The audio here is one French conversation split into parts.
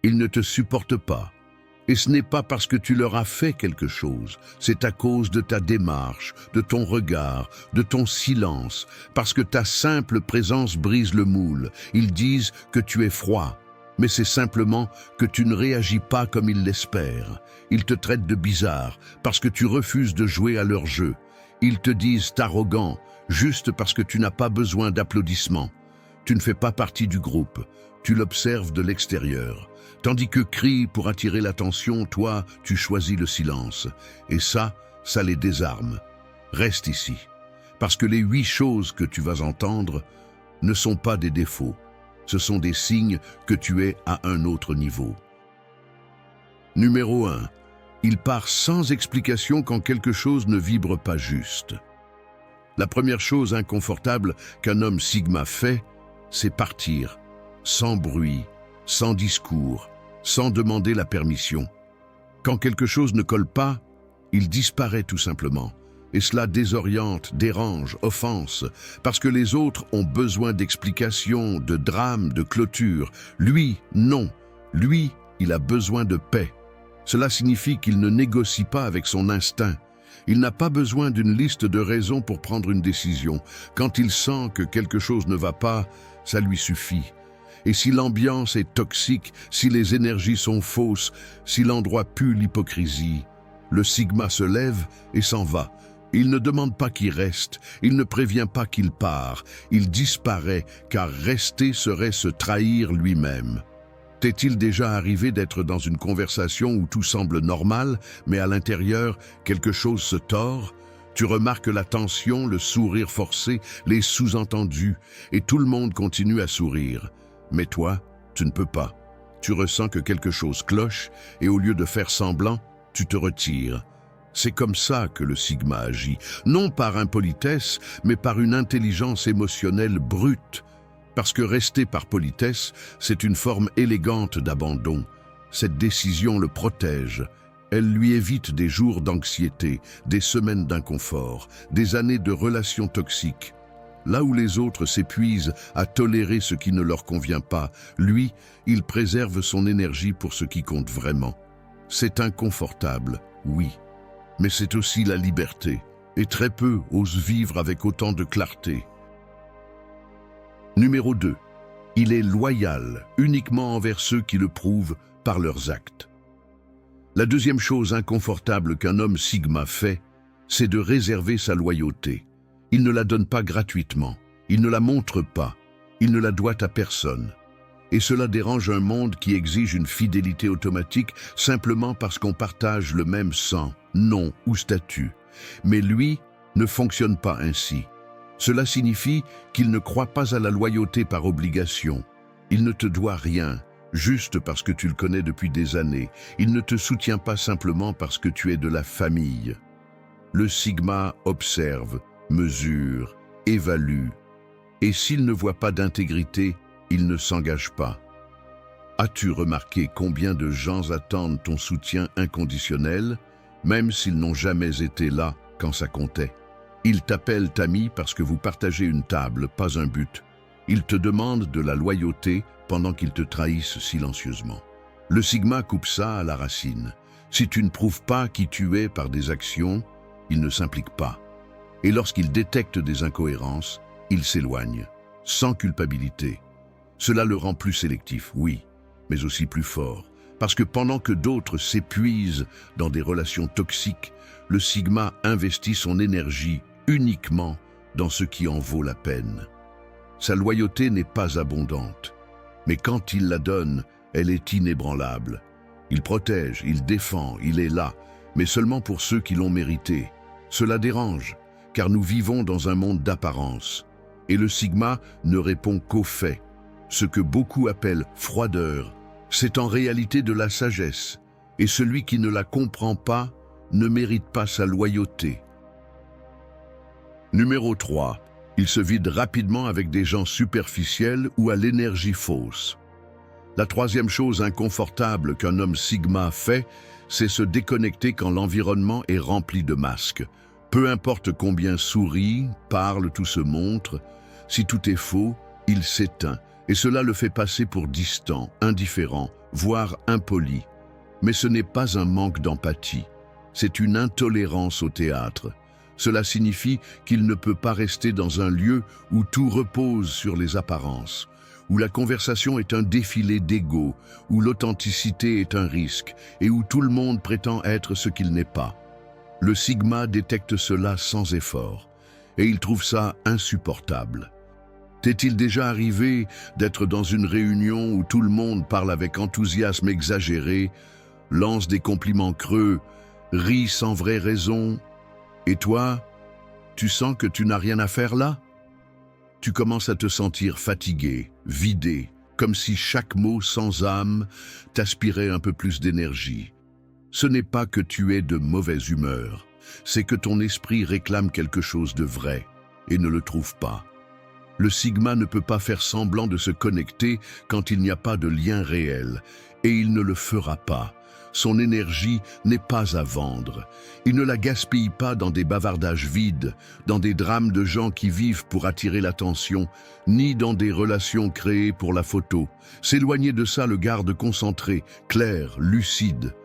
Ils ne te supportent pas. Et ce n'est pas parce que tu leur as fait quelque chose, c'est à cause de ta démarche, de ton regard, de ton silence, parce que ta simple présence brise le moule. Ils disent que tu es froid, mais c'est simplement que tu ne réagis pas comme ils l'espèrent. Ils te traitent de bizarre parce que tu refuses de jouer à leur jeu. Ils te disent arrogant, juste parce que tu n'as pas besoin d'applaudissements. Tu ne fais pas partie du groupe, tu l'observes de l'extérieur. Tandis que crient pour attirer l'attention, toi, tu choisis le silence. Et ça les désarme. Reste ici, parce que les 8 choses que tu vas entendre ne sont pas des défauts. Ce sont des signes que tu es à un autre niveau. Numéro 1. Il part sans explication quand quelque chose ne vibre pas juste. La première chose inconfortable qu'un homme Sigma fait, c'est partir, sans bruit, sans discours, sans demander la permission. Quand quelque chose ne colle pas, il disparaît tout simplement. Et cela désoriente, dérange, offense, parce que les autres ont besoin d'explications, de drames, de clôture. Lui, non. Lui, il a besoin de paix. Cela signifie qu'il ne négocie pas avec son instinct. Il n'a pas besoin d'une liste de raisons pour prendre une décision. Quand il sent que quelque chose ne va pas, ça lui suffit. Et si l'ambiance est toxique, si les énergies sont fausses, si l'endroit pue l'hypocrisie, le Sigma se lève et s'en va. Il ne demande pas qu'il reste, il ne prévient pas qu'il part, il disparaît, car rester serait se trahir lui-même. T'est-il déjà arrivé d'être dans une conversation où tout semble normal, mais à l'intérieur, quelque chose se tord? Tu remarques la tension, le sourire forcé, les sous-entendus, et tout le monde continue à sourire. Mais toi, tu ne peux pas. Tu ressens que quelque chose cloche, et au lieu de faire semblant, tu te retires. C'est comme ça que le Sigma agit, non par impolitesse, mais par une intelligence émotionnelle brute. Parce que rester par politesse, c'est une forme élégante d'abandon. Cette décision le protège. Elle lui évite des jours d'anxiété, des semaines d'inconfort, des années de relations toxiques. Là où les autres s'épuisent à tolérer ce qui ne leur convient pas, lui, il préserve son énergie pour ce qui compte vraiment. C'est inconfortable, oui, mais c'est aussi la liberté, et très peu osent vivre avec autant de clarté. Numéro 2. Il est loyal uniquement envers ceux qui le prouvent par leurs actes. La deuxième chose inconfortable qu'un homme Sigma fait, c'est de réserver sa loyauté. Il ne la donne pas gratuitement, il ne la montre pas, il ne la doit à personne. Et cela dérange un monde qui exige une fidélité automatique simplement parce qu'on partage le même sang, nom ou statut. Mais lui ne fonctionne pas ainsi. Cela signifie qu'il ne croit pas à la loyauté par obligation. Il ne te doit rien, juste parce que tu le connais depuis des années. Il ne te soutient pas simplement parce que tu es de la famille. Le Sigma observe, mesure, évalue. Et s'il ne voit pas d'intégrité, il ne s'engage pas. As-tu remarqué combien de gens attendent ton soutien inconditionnel, même s'ils n'ont jamais été là quand ça comptait? Ils t'appellent ami parce que vous partagez une table, pas un but. Ils te demandent de la loyauté pendant qu'ils te trahissent silencieusement. Le Sigma coupe ça à la racine. Si tu ne prouves pas qui tu es par des actions, il ne s'implique pas. Et lorsqu'il détecte des incohérences, il s'éloigne, sans culpabilité. Cela le rend plus sélectif, oui, mais aussi plus fort. Parce que pendant que d'autres s'épuisent dans des relations toxiques, le Sigma investit son énergie uniquement dans ce qui en vaut la peine. Sa loyauté n'est pas abondante, mais quand il la donne, elle est inébranlable. Il protège, il défend, il est là, mais seulement pour ceux qui l'ont mérité. Cela dérange, car nous vivons dans un monde d'apparence, et le Sigma ne répond qu'aux faits. Ce que beaucoup appellent froideur, c'est en réalité de la sagesse, et celui qui ne la comprend pas ne mérite pas sa loyauté. Numéro 3. Il se vide rapidement avec des gens superficiels ou à l'énergie fausse. La troisième chose inconfortable qu'un homme Sigma fait, c'est se déconnecter quand l'environnement est rempli de masques. Peu importe combien sourit, parle, tout se montre, si tout est faux, il s'éteint, et cela le fait passer pour distant, indifférent, voire impoli. Mais ce n'est pas un manque d'empathie, c'est une intolérance au théâtre. Cela signifie qu'il ne peut pas rester dans un lieu où tout repose sur les apparences, où la conversation est un défilé d'ego, où l'authenticité est un risque et où tout le monde prétend être ce qu'il n'est pas. Le Sigma détecte cela sans effort et il trouve ça insupportable. T'est-il déjà arrivé d'être dans une réunion où tout le monde parle avec enthousiasme exagéré, lance des compliments creux, rit sans vraie raison, et toi, tu sens que tu n'as rien à faire là? Tu commences à te sentir fatigué, vidé, comme si chaque mot sans âme t'aspirait un peu plus d'énergie. Ce n'est pas que tu es de mauvaise humeur, c'est que ton esprit réclame quelque chose de vrai et ne le trouve pas. Le Sigma ne peut pas faire semblant de se connecter quand il n'y a pas de lien réel, et il ne le fera pas. Son énergie n'est pas à vendre. Il ne la gaspille pas dans des bavardages vides, dans des drames de gens qui vivent pour attirer l'attention, ni dans des relations créées pour la photo. S'éloigner de ça le garde concentré, clair, lucide.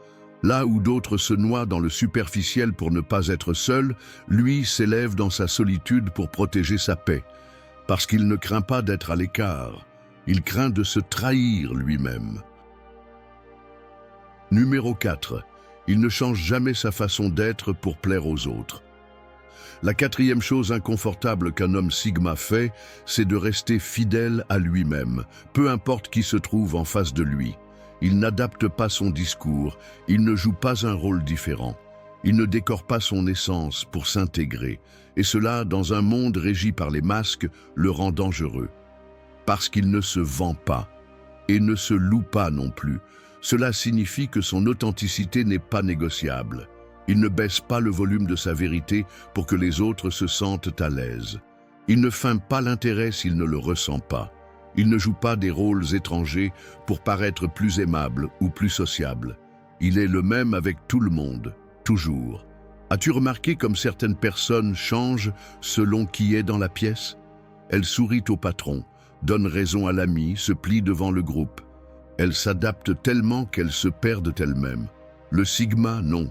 Là où d'autres se noient dans le superficiel pour ne pas être seul, lui s'élève dans sa solitude pour protéger sa paix. Parce qu'il ne craint pas d'être à l'écart, il craint de se trahir lui-même. Numéro 4. Il ne change jamais sa façon d'être pour plaire aux autres. La quatrième chose inconfortable qu'un homme Sigma fait, c'est de rester fidèle à lui-même, peu importe qui se trouve en face de lui. Il n'adapte pas son discours, il ne joue pas un rôle différent. Il ne décore pas son essence pour s'intégrer, et cela, dans un monde régi par les masques, le rend dangereux. Parce qu'il ne se vend pas, et ne se loue pas non plus. Cela signifie que son authenticité n'est pas négociable. Il ne baisse pas le volume de sa vérité pour que les autres se sentent à l'aise. Il ne feint pas l'intérêt s'il ne le ressent pas. Il ne joue pas des rôles étrangers pour paraître plus aimable ou plus sociable. Il est le même avec tout le monde, toujours. As-tu remarqué comme certaines personnes changent selon qui est dans la pièce? Elle sourit au patron, donne raison à l'ami, se plie devant le groupe. Elles s'adaptent tellement qu'elles se perdent elles-mêmes. Le Sigma, non.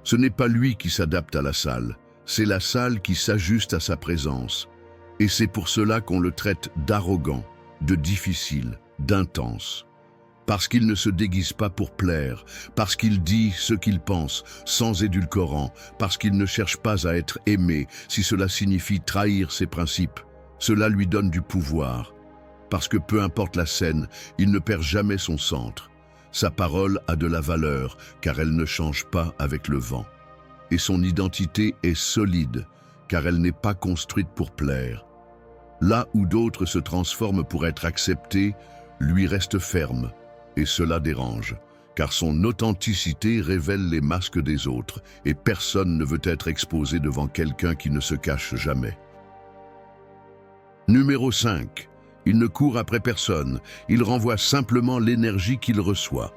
Ce n'est pas lui qui s'adapte à la salle, c'est la salle qui s'ajuste à sa présence. Et c'est pour cela qu'on le traite d'arrogant, de difficile, d'intense. Parce qu'il ne se déguise pas pour plaire, parce qu'il dit ce qu'il pense, sans édulcorant, parce qu'il ne cherche pas à être aimé, si cela signifie trahir ses principes. Cela lui donne du pouvoir. Parce que peu importe la scène, il ne perd jamais son centre. Sa parole a de la valeur, car elle ne change pas avec le vent. Et son identité est solide, car elle n'est pas construite pour plaire. Là où d'autres se transforment pour être acceptés, lui reste ferme. Et cela dérange, car son authenticité révèle les masques des autres, et personne ne veut être exposé devant quelqu'un qui ne se cache jamais. Numéro 5. Il ne court après personne, il renvoie simplement l'énergie qu'il reçoit.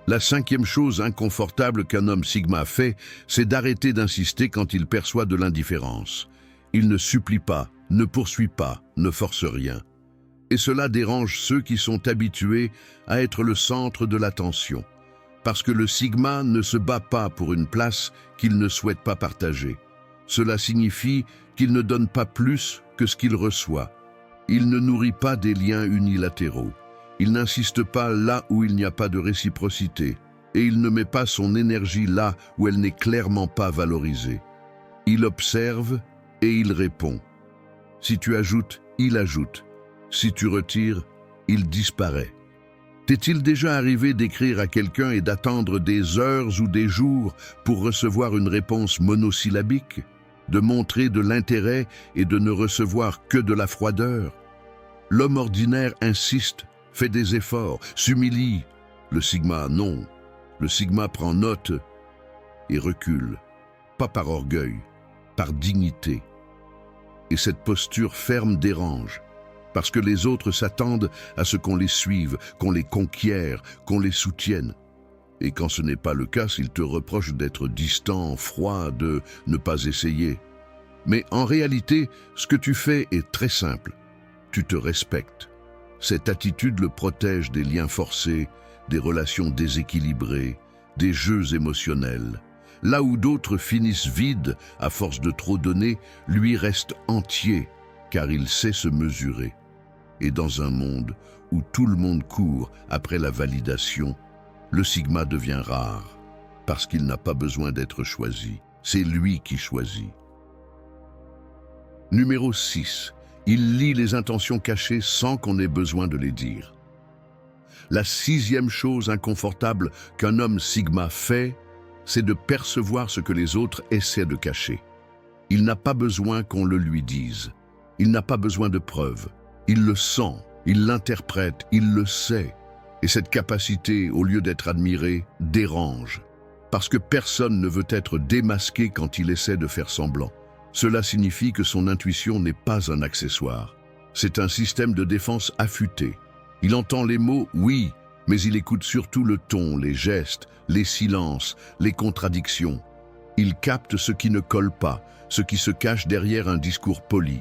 La cinquième chose inconfortable qu'un homme Sigma fait, c'est d'arrêter d'insister quand il perçoit de l'indifférence. Il ne supplie pas, ne poursuit pas, ne force rien. Et cela dérange ceux qui sont habitués à être le centre de l'attention. Parce que le Sigma ne se bat pas pour une place qu'il ne souhaite pas partager. Cela signifie qu'il ne donne pas plus que ce qu'il reçoit. Il ne nourrit pas des liens unilatéraux. Il n'insiste pas là où il n'y a pas de réciprocité. Et il ne met pas son énergie là où elle n'est clairement pas valorisée. Il observe et il répond. Si tu ajoutes, il ajoute. Si tu retires, il disparaît. T'est-il déjà arrivé d'écrire à quelqu'un et d'attendre des heures ou des jours pour recevoir une réponse monosyllabique? De montrer de l'intérêt et de ne recevoir que de la froideur? L'homme ordinaire insiste, fait des efforts, s'humilie. Le Sigma, non. Le Sigma prend note et recule. Pas par orgueil, par dignité. Et cette posture ferme dérange. Parce que les autres s'attendent à ce qu'on les suive, qu'on les conquiert, qu'on les soutienne. Et quand ce n'est pas le cas, s'ils te reprochent d'être distant, froid, de ne pas essayer. Mais en réalité, ce que tu fais est très simple. Tu te respectes. Cette attitude le protège des liens forcés, des relations déséquilibrées, des jeux émotionnels. Là où d'autres finissent vides à force de trop donner, lui reste entier, car il sait se mesurer. Et dans un monde où tout le monde court après la validation, le Sigma devient rare, parce qu'il n'a pas besoin d'être choisi. C'est lui qui choisit. Numéro 6. Il lit les intentions cachées sans qu'on ait besoin de les dire. La 6e chose inconfortable qu'un homme Sigma fait, c'est de percevoir ce que les autres essaient de cacher. Il n'a pas besoin qu'on le lui dise. Il n'a pas besoin de preuves. Il le sent, il l'interprète, il le sait. Et cette capacité, au lieu d'être admirée, dérange. Parce que personne ne veut être démasqué quand il essaie de faire semblant. Cela signifie que son intuition n'est pas un accessoire. C'est un système de défense affûté. Il entend les mots, oui, mais il écoute surtout le ton, les gestes, les silences, les contradictions. Il capte ce qui ne colle pas, ce qui se cache derrière un discours poli.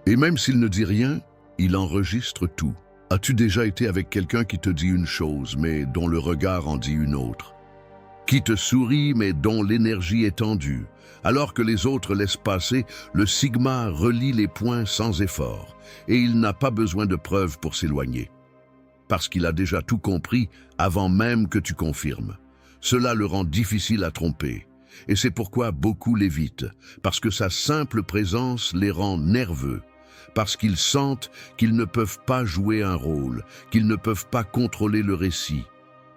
Et même s'il ne dit rien, il enregistre tout. As-tu déjà été avec quelqu'un qui te dit une chose, mais dont le regard en dit une autre? Qui te sourit, mais dont l'énergie est tendue? Alors que les autres laissent passer, le Sigma relie les points sans effort, et il n'a pas besoin de preuves pour s'éloigner. Parce qu'il a déjà tout compris avant même que tu confirmes. Cela le rend difficile à tromper. Et c'est pourquoi beaucoup l'évitent, parce que sa simple présence les rend nerveux, parce qu'ils sentent qu'ils ne peuvent pas jouer un rôle, qu'ils ne peuvent pas contrôler le récit.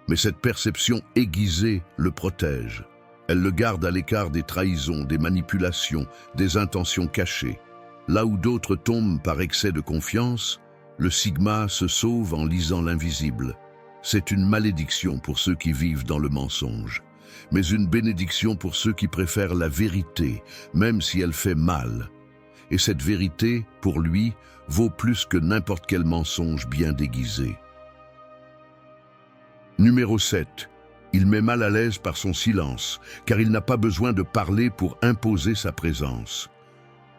Mais cette perception aiguisée le protège. Elle le garde à l'écart des trahisons, des manipulations, des intentions cachées. Là où d'autres tombent par excès de confiance, le Sigma se sauve en lisant l'invisible. C'est une malédiction pour ceux qui vivent dans le mensonge, mais une bénédiction pour ceux qui préfèrent la vérité, même si elle fait mal. Et cette vérité, pour lui, vaut plus que n'importe quel mensonge bien déguisé. Numéro 7. Il met mal à l'aise par son silence, car il n'a pas besoin de parler pour imposer sa présence.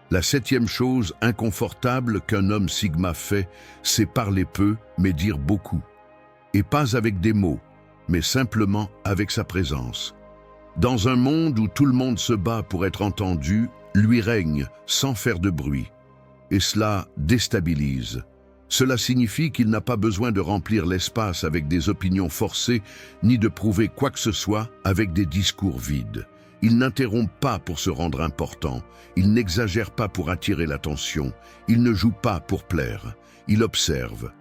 La 7e chose inconfortable qu'un homme Sigma fait, c'est parler peu, mais dire beaucoup. Et pas avec des mots, mais simplement avec sa présence. Dans un monde où tout le monde se bat pour être entendu, lui règne sans faire de bruit. Et cela déstabilise. Cela signifie qu'il n'a pas besoin de remplir l'espace avec des opinions forcées, ni de prouver quoi que ce soit avec des discours vides. Il n'interrompt pas pour se rendre important, il n'exagère pas pour attirer l'attention, il ne joue pas pour plaire, il observe.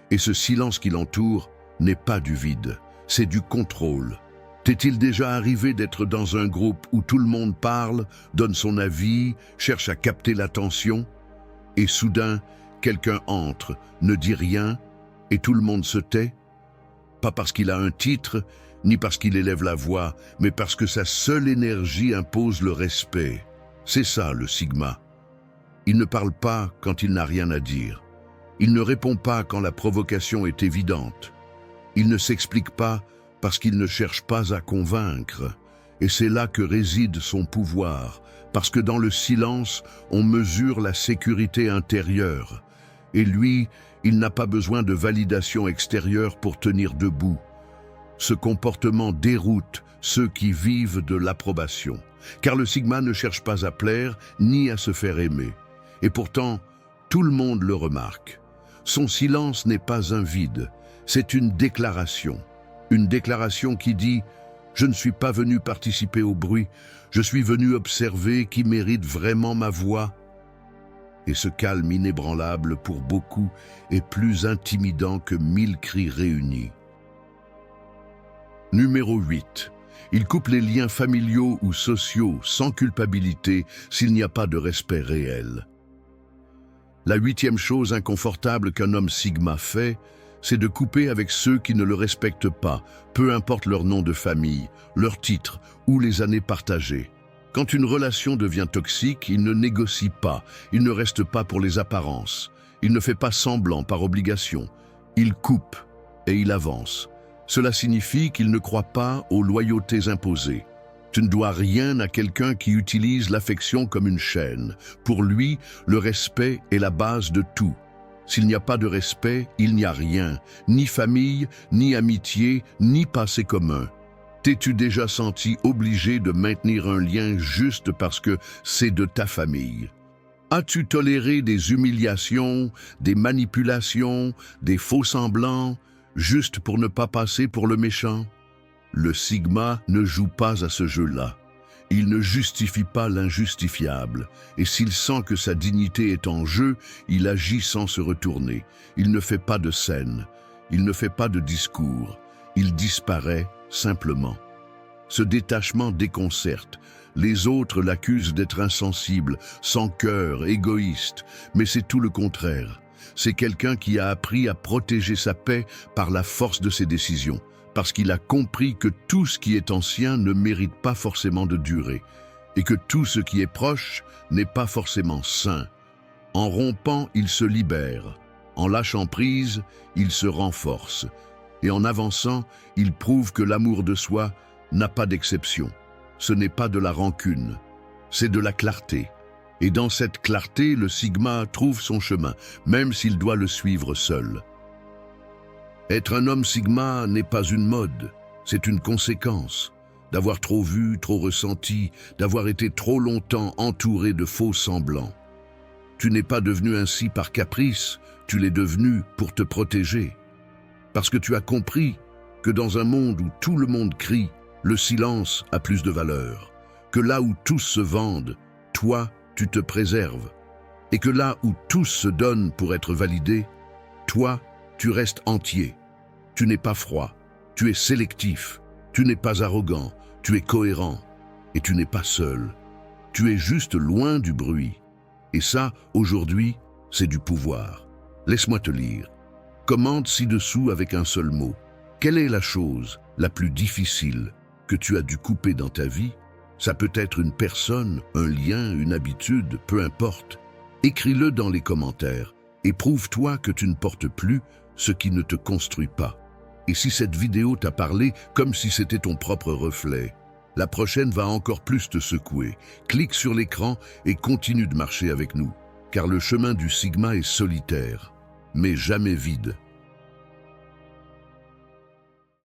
Et ce silence qui l'entoure n'est pas du vide, c'est du contrôle. T'est-il déjà arrivé d'être dans un groupe où tout le monde parle, donne son avis, cherche à capter l'attention, et soudain, quelqu'un entre, ne dit rien, et tout le monde se tait? Pas parce qu'il a un titre, ni parce qu'il élève la voix, mais parce que sa seule énergie impose le respect. C'est ça, le Sigma. Il ne parle pas quand il n'a rien à dire. Il ne répond pas quand la provocation est évidente. Il ne s'explique pas parce qu'il ne cherche pas à convaincre. Et c'est là que réside son pouvoir, parce que dans le silence, on mesure la sécurité intérieure. Et lui, il n'a pas besoin de validation extérieure pour tenir debout. Ce comportement déroute ceux qui vivent de l'approbation, car le Sigma ne cherche pas à plaire ni à se faire aimer. Et pourtant, tout le monde le remarque. Son silence n'est pas un vide, c'est une déclaration. Une déclaration qui dit « Je ne suis pas venu participer au bruit, je suis venu observer qui mérite vraiment ma voix ». Et ce calme inébranlable pour beaucoup est plus intimidant que 1000 cris réunis. Numéro 8. Il coupe les liens familiaux ou sociaux sans culpabilité s'il n'y a pas de respect réel. La 8e chose inconfortable qu'un homme Sigma fait, c'est de couper avec ceux qui ne le respectent pas, peu importe leur nom de famille, leur titre ou les années partagées. Quand une relation devient toxique, il ne négocie pas, il ne reste pas pour les apparences, il ne fait pas semblant par obligation, il coupe et il avance. Cela signifie qu'il ne croit pas aux loyautés imposées. Tu ne dois rien à quelqu'un qui utilise l'affection comme une chaîne. Pour lui, le respect est la base de tout. S'il n'y a pas de respect, il n'y a rien, ni famille, ni amitié, ni passé commun. T'es-tu déjà senti obligé de maintenir un lien juste parce que c'est de ta famille? As-tu toléré des humiliations, des manipulations, des faux-semblants, juste pour ne pas passer pour le méchant? Le Sigma ne joue pas à ce jeu-là. Il ne justifie pas l'injustifiable, et s'il sent que sa dignité est en jeu, il agit sans se retourner. Il ne fait pas de scène, il ne fait pas de discours, il disparaît simplement. Ce détachement déconcerte. Les autres l'accusent d'être insensible, sans cœur, égoïste, mais c'est tout le contraire. C'est quelqu'un qui a appris à protéger sa paix par la force de ses décisions, parce qu'il a compris que tout ce qui est ancien ne mérite pas forcément de durer, et que tout ce qui est proche n'est pas forcément sain. En rompant, il se libère. En lâchant prise, il se renforce. Et en avançant, il prouve que l'amour de soi n'a pas d'exception. Ce n'est pas de la rancune, c'est de la clarté. Et dans cette clarté, le Sigma trouve son chemin, même s'il doit le suivre seul. Être un homme Sigma n'est pas une mode, c'est une conséquence. D'avoir trop vu, trop ressenti, d'avoir été trop longtemps entouré de faux semblants. Tu n'es pas devenu ainsi par caprice, tu l'es devenu pour te protéger. Parce que tu as compris que dans un monde où tout le monde crie, le silence a plus de valeur. Que là où tous se vendent, toi, tu te préserves. Et que là où tous se donnent pour être validés, toi, tu restes entier. Tu n'es pas froid, tu es sélectif, tu n'es pas arrogant, tu es cohérent. Et tu n'es pas seul. Tu es juste loin du bruit. Et ça, aujourd'hui, c'est du pouvoir. Laisse-moi te lire. Commente ci-dessous avec un seul mot. Quelle est la chose la plus difficile que tu as dû couper dans ta vie? Ça peut être une personne, un lien, une habitude, peu importe. Écris-le dans les commentaires et prouve-toi que tu ne portes plus ce qui ne te construit pas. Et si cette vidéo t'a parlé comme si c'était ton propre reflet, la prochaine va encore plus te secouer. Clique sur l'écran et continue de marcher avec nous, car le chemin du Sigma est solitaire, mais jamais vide.